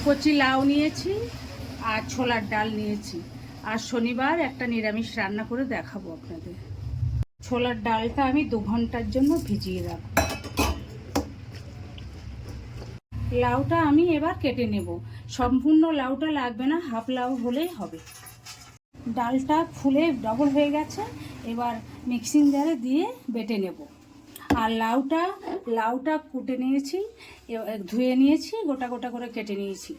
কচি লাউ নিয়েছি আর ছোলার ডাল নিয়েছি। আর শনিবার একটা নিরামিষ রান্না করে দেখাবো আপনাদের। ছোলার ডালটা আমি 2 ঘন্টার জন্য ভিজিয়ে রাখবো। লাউটা আমি এবার কেটে নেব। সম্পূর্ণ লাউটা লাগবে না, হাফ লাউ হলেই হবে। ডালটা ফুলে ডবল হয়ে গেছে, এবার মিক্সিং জারে দিয়ে বেটে নেব। আর লাউটা কুটে নিয়েছি, ধুয়ে নিয়েছি, গোটা গোটা করে কেটে নিয়েছি।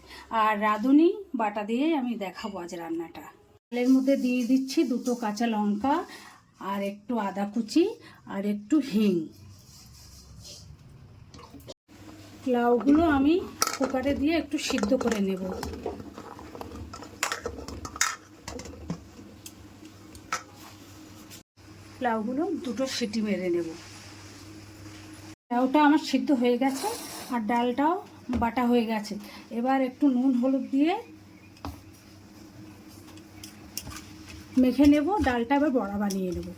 আর রাঁধুনি বাটা দিয়ে আমি দেখাবো আজ রান্নাটা। ডালের মধ্যে দিয়ে দিচ্ছি 2টো কাঁচা লঙ্কা আর একটু আদা কুচি আর একটু হিং। লাউগুলো আমি কুকারে দিয়ে একটু সিদ্ধ করে নেব। লাউগুলো 2টো সিটি মেরে নেব। লাউটা আমার সিদ্ধ হয়ে গেছে আর ডালটাও বাটা হয়ে গেছে। এবার একটু নুন হলুদ দিয়ে মেখে নেব। ডালটা এবার বড়া বানিয়ে নেব।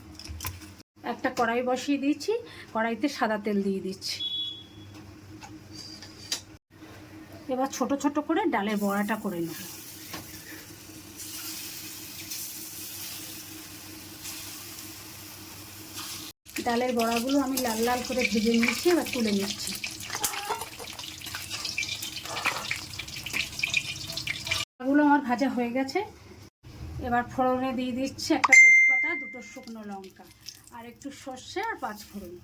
একটা কড়াই বসিয়ে দিয়েছি, কড়াইতে সাদা তেল দিয়ে দিচ্ছি। এবার ছোট ছোট করে ডালের বড়াটা করে নেব। ডালের বড়াগুলো আমি লাল লাল করে ভেজে নিয়েছি, এবার তুলে নিচ্ছি। বড়াগুলো আমার ভাজা হয়ে গেছে। এবার ফোড়নে দিয়ে দিচ্ছি একটা তেজপাতা, 2টো শুকনো লঙ্কা আর একটু সর্ষে আর 5 ফোড়ন।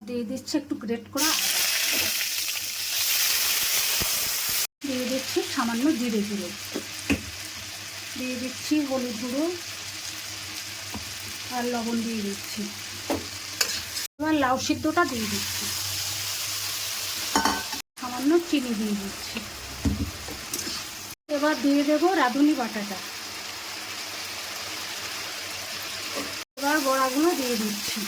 দিয়ে দিচ্ছি একটু গ্রেট করা, দিয়ে দিচ্ছি সামান্য জিরে গুঁড়ো, দিয়ে দিচ্ছি হলুদ গুঁড়ো আর লবণ দিয়ে দিচ্ছি। এবার লাউ সিদ্ধটা দিয়ে দিচ্ছি, সামান্য চিনি দিয়ে দিচ্ছি। এবার দিয়ে দেবো রাঁধুনি বাটাটা। এবার বড়াগুলো দিয়ে দিচ্ছি।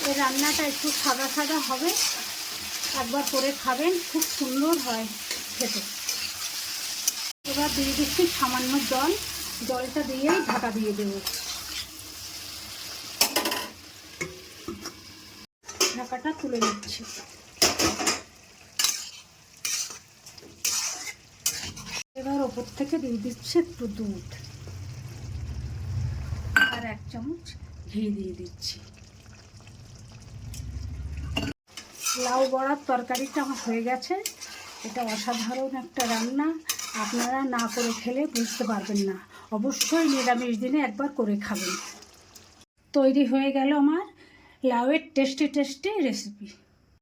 এই রান্নাটা একটু সাদা সাদা হবে, একবার করে খাবেন, খুব সুন্দর হয় খেতে। এবার দিয়ে দিচ্ছি সামান্য জল, জলটা দিয়েই ঢাকা দিয়ে দেবো। ঢাকাটা তুলে নিচ্ছি। এবার ওপর থেকে দিয়ে দিচ্ছি একটু দুধ আর 1 চামচ ঘি দিয়ে দিচ্ছি। লাউ বড়ার তরকারিটা আমার হয়ে গেছে। এটা অসাধারণ একটা রান্না, আপনারা না করে খেলে বুঝতে পারবেন না। অবশ্যই নিরামিষ দিনে একবার করে খাবেন। তৈরি হয়ে গেল আমার লাউয়ের টেস্টি রেসিপি।